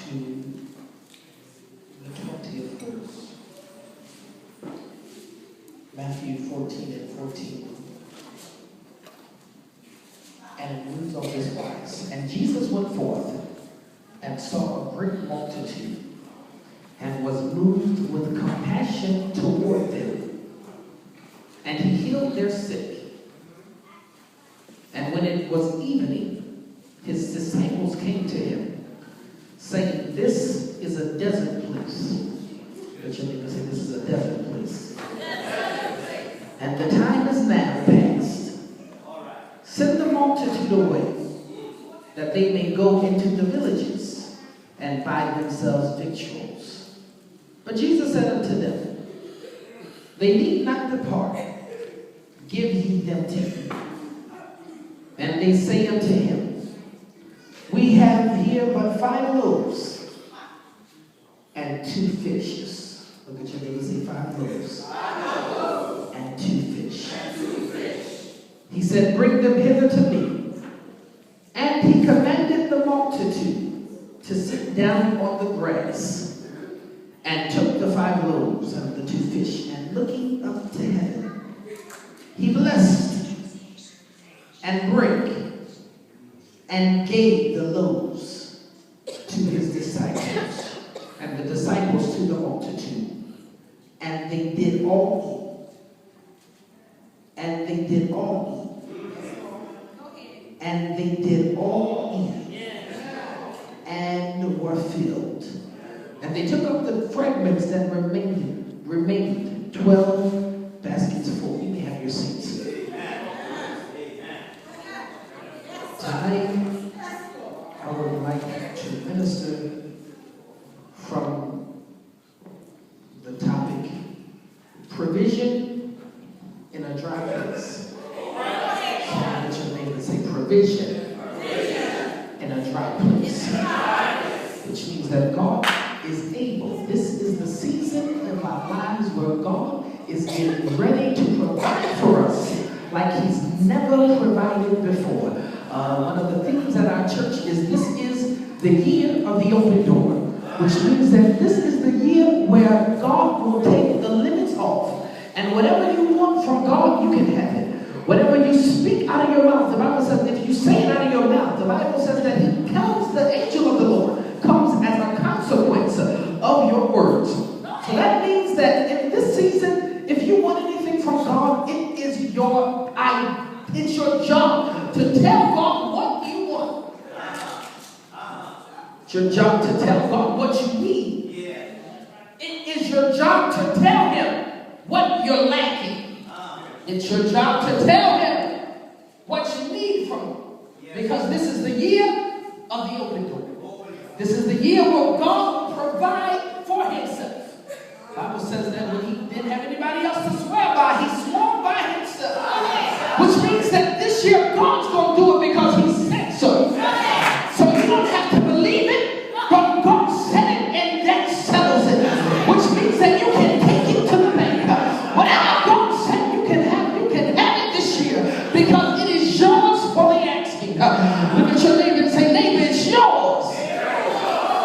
to the 20th verse. Matthew 14 and 14. And it reads on this wise. And Jesus went forth and saw a great multitude, and was moved with compassion toward them. And he healed their sick. And when it was evening, his disciples came to him, saying, This is a desert place. But you need to say, this is a desert place. And the time is now past. Send the multitude away, that they may go into the villages and buy themselves victuals. But Jesus said unto them, They need not depart. Give ye them to eat. And they say unto him, We have here but 5 loaves and 2 fishes. Look at your neighbor, say 5 loaves and 2 fish. He said, Bring them hither to me. And he commanded the multitude to sit down on the grass, and took the 5 loaves and the 2 fish, and looking up to heaven, he blessed and brake and gave the loaves to his disciples, and the disciples to the multitude. And they did all eat. And they did all eat. And they did all eat. And were filled. And they took up the fragments that remained 12 baskets full. You may have your seats. Tonight, I would like to minister from the topic, provision in a dry place. Let your neighbor say, provision in a dry place. Which means that God is able. This is the season of our lives where God is getting ready to provide for us like he's never provided before. One of the things at our church is this is the year of the open door, which means that this is the year where God will take the limits off. And whatever you want from God, you can have it. Whatever you speak out of your mouth, the Bible says if you say it out of your mouth, the Bible says that he comes, the angel of the Lord, comes as a consequence of your words. So that means that in this season, if you want anything from God, it is it's your job to tell God what you want. It's your job to tell God what you need. It is your job to tell him what you're lacking. It's your job to tell him what you need from him. Because this is the year of the open door. This is the year where God will provide for himself. The Bible says that when he didn't have anybody else to swear by, he swore by himself. Which means that this year God's going to do it because he said so. So you don't have to believe it, but God said it and that settles it. Which means that you can take it to the bank. Whatever God said you can have it this year because it is yours for the asking. Look at your neighbor and say, neighbor, it's yours.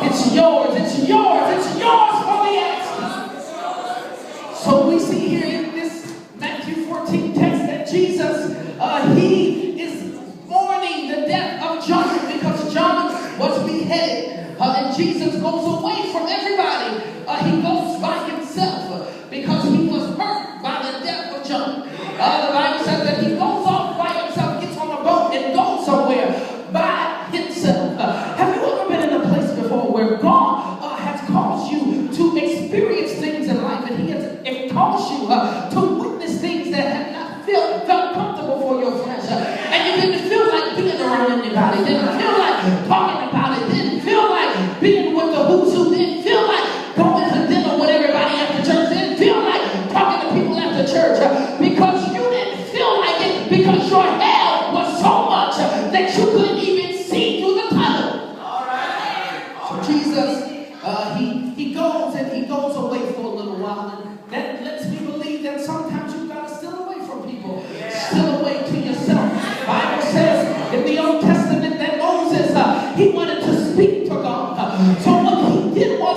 It's yours, it's yours, it's yours for the asking. So we see here in this Matthew 14 text that Jesus, he is mourning the death of John because John was beheaded. And Jesus goes away from everybody. He goes by himself because he was hurt by the death of John. The Bible says that he goes off by himself, gets on a boat and goes somewhere by himself. Have you ever been in a place before where God has caused you to experience things in life and he has caused you to witness things that have not felt comfortable for your flesh? And you didn't feel like being around anybody, didn't feel like talking about it, didn't feel like being with the who's who, didn't feel like going to dinner with everybody after church, didn't feel like talking to people after church because you didn't feel like it because your hell was so much that you couldn't even see through the tunnel. So Jesus, he goes and he goes away for a little while, and that lets me believe that sometimes you've got to steal away from people, steal away to yourself. The Bible says in the Old Testament that Moses, he wanted to speak to God. So what didn't want